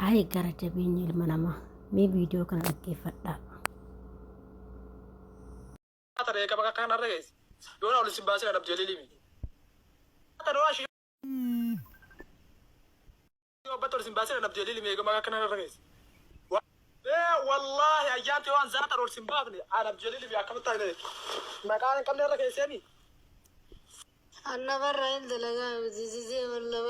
Hai gara jabeenyi ilma namaa mee viidiyoo kana dhaggeeffadhaa. Tare kaba kan arrees yoona ol simbaase adab jelilimi tare washi yo bator simbaase adab jelilimi kama kan arrees wallahi ayyaati waan zaata ol simbaafni adab jelilimi akamta ile makaan kamne arrees yemi أنا برا عند لقاء بتجي ولا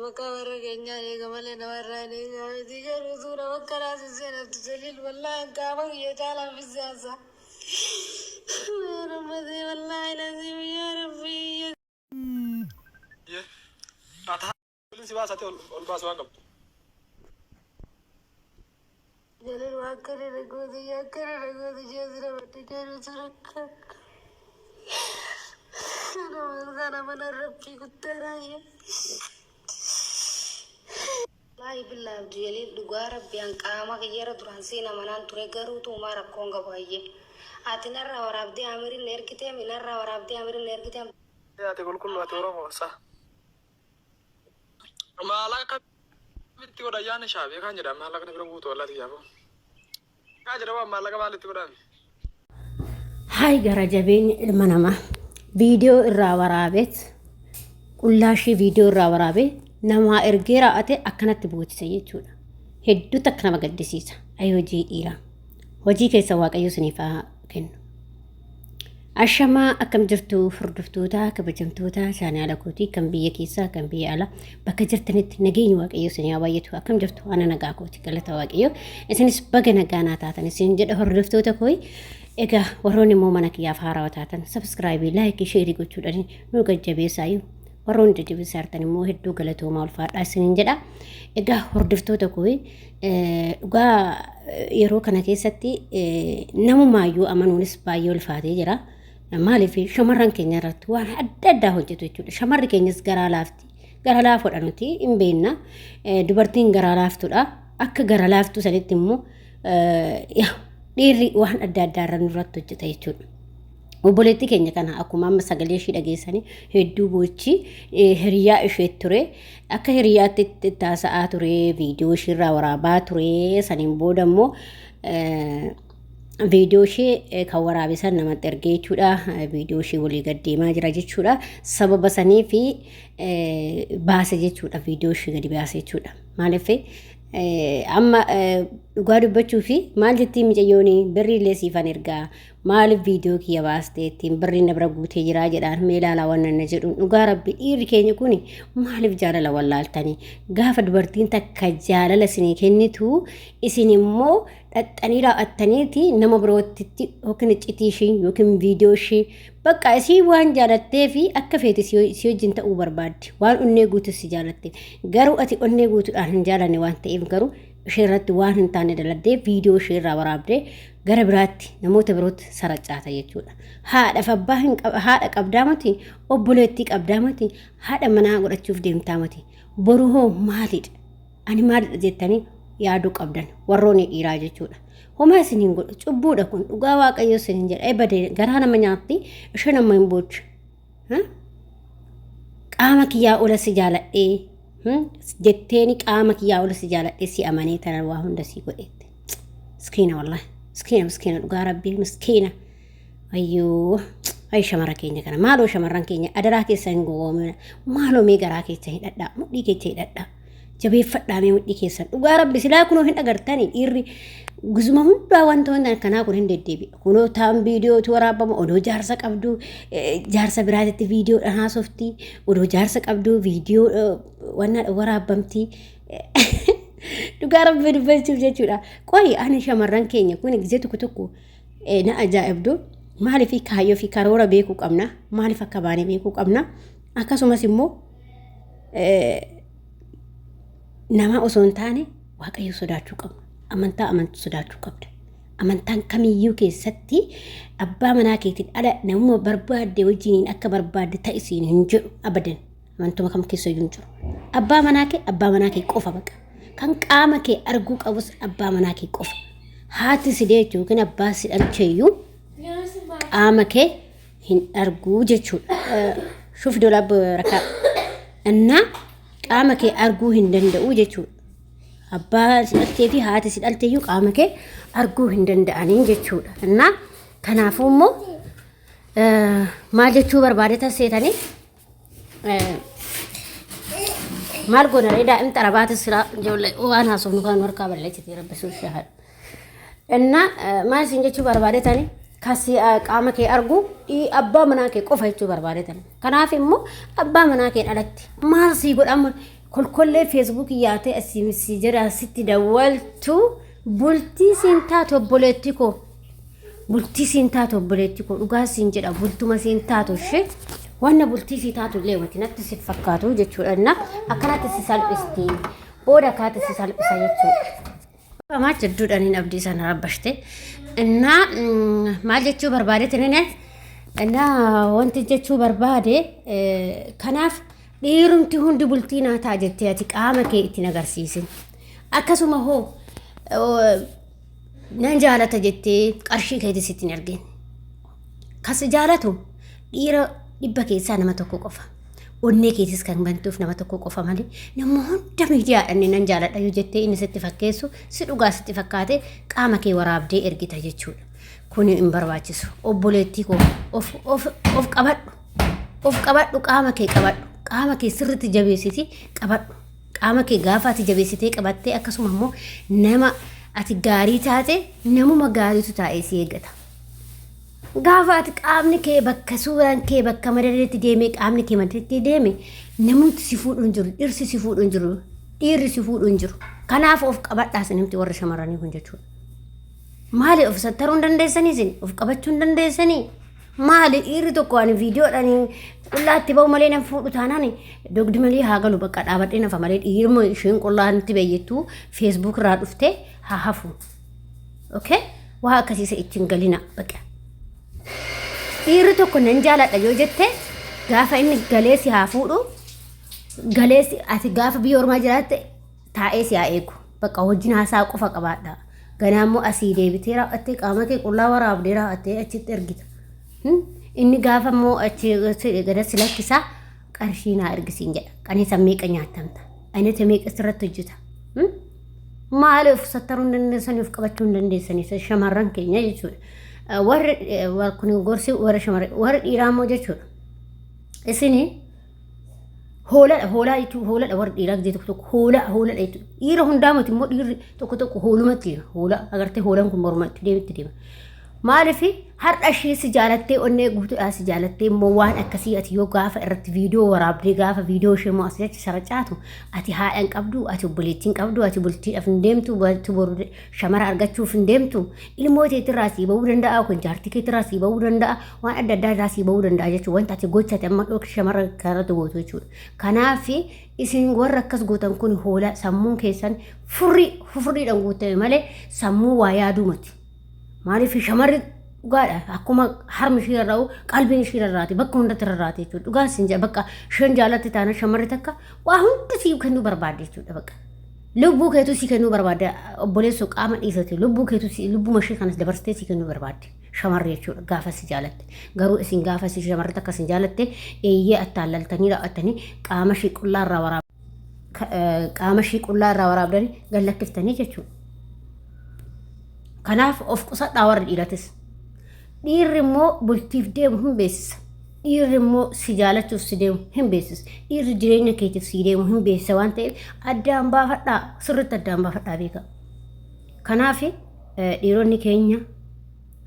مكان رجعنا لي كمان أنا برا لي بتجي رسولة وكلا سيسنا تجليل والله كمان يجعل في السياسة يا ربي والله لازم يا ربي أتها كل سباسة الباس واقف جليل واكري رجودي يا كري رجودي جزرة بتجي رسولة أنا من ربي كنت رايح لا بالله جليل دعاء ربي أنك أما كيرا ترانسينا منان تريجرو توما ركونغ بايه أتينا رابدي أمير نيركتي منا رابدي أمير نيركتي يا تقول كل وقت وراه صح ما لك بنتي ولا يعني شابي كان جرا ما لك نبرموت ولا تيابو كان جرا ما لك ما لتبرم Hai gara jabeenyi ilma namaa viidiyoo irraa waraabet qullaashii viidiyoo irraa waraabe namaa ergee raa'ate akkanatti bootisa jechuudha. Hedduutu akka nama gaddisiisa. Ayoo hojii dhiiraa. Hojii keessa Waaqayyo isiniif haa kennu. Ashamaa akkam jirtu hordoftoota kabajamtoota chaanaala kootii kan biyya keessaa kan biyya alaa bakka jirtanitti nageenyi Waaqayyo isin haa baay'atu. Akkam jirtu ana nagaa kooti galata Waaqayyo. Isinis baga nagaa naa taatan isin jedha hordoftoota kooyi. Egaa warroonni immoo mana kiyyaaf haarawaa taatan subscribe like share gochuudhaan nu gajjabeessaayu. Warroonni jajjabeessaartan immoo hedduu galatoomaa ulfaadhaa isiniin jedha. Egaa hordoftoota kooyi dhugaa yeroo kana keessatti namumaayyuu amanuunis baay'ee ulfaatee jira. Maaliif shamarran keenya irratti waan adda addaa hojjetu jechuudha. Shamarri keenyas garaa laafti. Garaa laafuudha nuti hin beekna. Dubartiin garaa laaftudha. Akka garaa laaftuu sanitti immoo dhiirri waan adda addaa irra nurratti hojjeta jechuudha. Obboleettii keenya kana akkuma amma sagalee ishee dhageessanii hedduu boochi hiriyaa ishee ture. Akka hiriyaatti taasa'aa ture viidiyoo ishee irraa waraabaa ture. Saniin booda immoo viidiyoo ishee kan waraabisan namatti ergee jechuudha. Viidiyoo ishee walii gaddeemaa jira jechuudha. Sababa sanii fi baase jechuudha. Viidiyoo ishee gadi baase jechuudha. Maaliif amma dhugaa dubbachuu fi maal jettii micayyooni birrii illee siifan ergaa maaliif viidiyoo kiyya baastee ittiin birrii na bira guutee jiraa jedhaan mee ilaalaa waan na jedhuun dhugaa rabbi dhiirri keenya kun maaliif jaalala wallaaltanii gaafa dubartiin takka jaalala isinii kennitu isin immoo dhaxxanii raa'attaniiti nama birootti yookiin iccitii ishii yookiin viidiyoo ishii bakka isii waan jaalattee fi akka feete si wajjin ta'uu barbaaddi waan onnee guutus si jaalatte garuu ati onnee guutuudhaan hin jaalanne waan ta'eef garuu ishee irratti waan hin taane daladdee viidiyoo ishee irraa waraabdee gara biraatti namoota birootti saracaata jechuudha. Haadhaaf abbaa hin haadha qabdaa miti obboleettii qabdaa miti haadha manaa godhachuuf deemtaa miti boru hoo maalidha ani maalidha jettanii yaaduu qabdan warroonni dhiiraa jechuudha. Homaa isiniin godhu cubbuudha kun dhugaa Waaqayyo isiniin jedha ebade garaa nama nyaatti ishee nama hin boochu. Qaama kiyyaa ola si jaaladhee jetteeni qaama kiyyaa ola si jaaladhee si amanee tanan waa hunda si godheette. Miskiina wallahi miskiina dhugaa rabbii miskiina. Ayyoo ay shamara keenya kana maaloo shamarran keenya adaraa keessa hin gogoomina maaloo mee garaa keessa hidhadhaa mudhii keessa hidhadhaa. Jabeeffadhaa mee mudhii keessan dhugaa rabbi silaa kunoo hin agartanii dhiirri guzuma hundaa wantoonni akkanaa kun hin deddeebi'a. Kunoo taan viidiyootu waraabama odoo jaarsa qabdu jaarsa biraatitti viidiyoo dhanaa softii odoo jaarsa qabdu viidiyoo wanna waraabamti. Dhugaa rabbi dubbachuuf jechuudha. Qoyi ani shamarran keenya kun gisee tokko tokko na ajaa'ibdu maaliif kaayyoo fi karoora beekuu qabna maaliif akka baanee beekuu qabna akkasumas immoo nama osoo hin taane Waaqayyo sodaachuu qabna. Amantaa sodaachuu qabda. Amantaan kamiyyuu keessatti abbaa manaa keetiin ala namuma barbaadde wajjiniin akka barbaadde ta'isiin hin jedhu abadan amantuma kam keessa hin jiru. Abbaa manaa kee qofa baqa. Kan qaama kee arguu qabus abbaa manaa kee qofa. Haati si deechuu yookiin abbaa si dhalcheeyyuu qaama kee hin arguu jechuudha. Shuf dolaab rakaa. Innaa qaama kee arguu hin danda'u jechuudha. abbaa si dhaltee fi haati si dhaltee iyyuu qaama kee arguu hin danda'aniin jechuudha. Innaa kanaafuu immoo maal jechuu barbaade taseetanii maal goonaree daa'im xarabaata siraa ijoollee waan haasofnu kan harkaa balleessitee rabbisuu shahaadha. Innaa maal isin jechuu barbaade tanii kasi qaama kee argu abbaa manaa kee qofa jechuu barbaade tanii. Kanaaf immoo abbaa manaa kee dhalatti maal sii godhama kolkollee feesbuukii yaatee asii jira sitti dawwaltu bultii siin taatu obboleetti koo. Bultii siin taatu obboleetti koo dhugaa siin jedha bultuma siin taatu ishee wanna bultii sii taatu illee wanti natti si fakkaatu jechuudha. Innaa akkanatti si salphisti booda kaati si salphisa jechuudha. Famaa jedduudhaan hin abdii sana rabbashte. Innaa maal jechuu barbaade tinine innaa wanti jechuu barbaade kanaaf dhiirumti hundi bultii naa ta'a jettee ati qaama kee ittiin agarsiisin. Akkasuma hoo nan jaalata jettee qarshii keetis ittiin argin. Kas jaalatu dhiira dhibba keessaa nama tokko qofa. Onnee keetis kan bantuuf nama tokko qofa malee nama hunda miidiyaadhaan nan jaaladha yoo jettee inni sitti fakkeessu si dhugaa sitti fakkaate qaama kee waraabdee ergita jechuudha. Kun hin barbaachisu. Obboleettii koo of qabadhu. Of qabadhu qaama kee qabadhu. Qaama kee sirriitti jabeessiti qabadhu. Qaama kee gaafa ati jabeessitee qabattee akkasuma immoo nama ati gaarii taate namuma gaariitu taa'ee si eeggata. Gaafa ati qaamni kee bakka suuraan kee bakka madadeetti deemee qaamni kee madadeetti deeme namumti si fuudhu hin jiru, dhirsi si fuudhu hin jiru, dhiirri si fuudhu hin jiru. Kanaaf of qabadhaas namti warra shamarranii kun jechuudha. Maali of sattaruu hin dandeessanii isin? Of qabachuu hin dandeessanii? Maali dhiirri tokko ani viidiyoodhaan qullaatti ba'u malee nama fuudhu taanaan dogdi malee haa galu bakka dhaabadhee nafa malee dhiirma isheen qullaatti beeyyetu feesbuuk irraa dhuftee haa hafu. Okay? Waa akkasiisa ittiin galina baqa. Dhiirri tokko nan jaaladha yoo jette gaafa inni galeessi haa fuudhu galeessi ati gaafa biyya ormaa jiraatte taa'ee si haa eegu bakka wajjin haasaa qofa qabaadha. Ganaammoo asii deebitee raawwattee qaama kee qullaa waraabdee raawwattee achitti ergita. Inni gaafa immoo achi gada si lakkisaa qarshii naa ergisiin jedha. Qanisa meeqa nyaatamta? Aynata meeqa sirratti hojjeta? Maali of sattaruu hin dandeessanii of qabachuu hin dandeessanii shamarran keenya jechuudha. Warri kun gorsi warra shamarran warra dhiiraa immoo jechuudha. Isini hooladha jechuudha hooladha warra dhiiraa gidee tokko tokko hooladha jechuudha. Dhiira hundaamati immoo dhiirri tokko tokko hoolumatti hoola agartee hoolaan kun mormatti deebitti deema. Maalifi har'a ishee si jaalattee onnee guutuudhaa si jaalattee immoo waan akkasii ati yoo gaafa irratti viidiyoo waraabdee gaafa viidiyoo ishee immoo asii achi saracaatu ati haadhan qabdu ati obboleettiin qabdu ati bultiidhaaf hin deemtu boru shamara argachuuf hin deemtu ilmoo teetirraa sii bahuu danda'a kun jaartii keetirraa sii bahuu danda'a waan adda addaa irraa sii bahuu danda'a jechuudha wanta ati gochate amma dhooki shamara kanarratti gootu jechuudha. Kanaaf isin warra akkas gootan kun hoola sammuun keessan furriidhaan guutame malee sammuu waa yaaduu miti. Maaliif shamarri dhugaadha akkuma harmi ishee irraa qalbiin ishee irraati bakka hundatti irraati jechuudha. Dhugaa isin bakka isheen jaalatte taana shamarri takka waa hundi sii kennuu barbaadde jechuudha bakka. Lubbuu keetu sii kennuu barbaadde obboleessoo qaama dhiisate lubbuu keetu lubbuma ishee kanas dabarsitee sii kennuu barbaadde shamarri jechuudha gaafa si jaalatte. Garuu isin gaafa si shamarri takka isin jaalatte eeyyee attaallaltanii raawwattanii qaama ishee qullaa irraa waraabdanii gallakkiftanii jechuudha. Kanaaf of qusadhaa warri dhiiratis. Dhiirri immoo bultiif deemu hin beeksisa. Dhiirri immoo si jaalachuuf si deemu hin beeksisa. Dhiirri jireenya keetiif si deemu hin beeksisa waan ta'eef addaan baafadhaa sirriitti addaan baafadhaa beeka. Kanaaf dhiironni keenya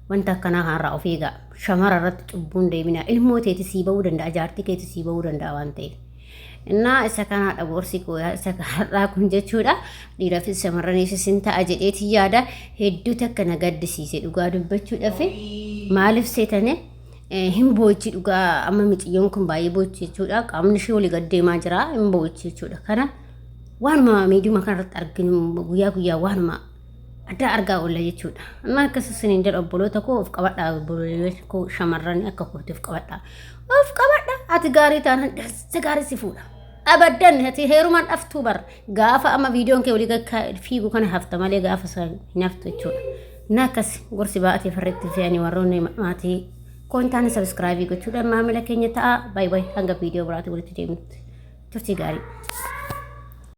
wanta akkanaa har'aa of eegaa. Shamara irratti cubbuun deemina. Ilmoo teeti sii bahuu danda'a jaartii keeti sii bahuu danda'a waan ta'eef. Innaa isa kanaadha gorsi kooyaa isa kanarraa kun jechuudha. Dhiiraaf shamarraniif isin ta'a jedheeti yaada hedduu takka na gaddisiise dhugaa dubbachuudhaaf maaliif seetane hin boochi dhugaa amma miciyyoon kun baay'ee boochi jechuudha. Qaamni ishee olii gaddeemaa jira hin boochi jechuudha. Kana waanuma miidiyuma kanarratti arginu guyyaa guyyaa waanuma adda argaa oolla jechuudha. Amma akkas isiniin jedha obboloota koo of qabadhaa obboloota koo shamarran akka kootti of qabadhaa. Of qabadhaa ati gaarii taanaan dhirsa gaarii si fuudha. Abaddan ati heerumaan dhaftuu bar gaafa amma viidiyoon kee olii gakka fiigu kana hafta malee gaafa isaa hin haftu jechuudha. Inni akkas gorsi baatee farreetti fe'anii warroonni maatii koontaan sabiskiraabii gochuudhaan maamila keenya ta'a. Baay'ee hanga viidiyoo biraatti walitti deemnutti turtii gaarii.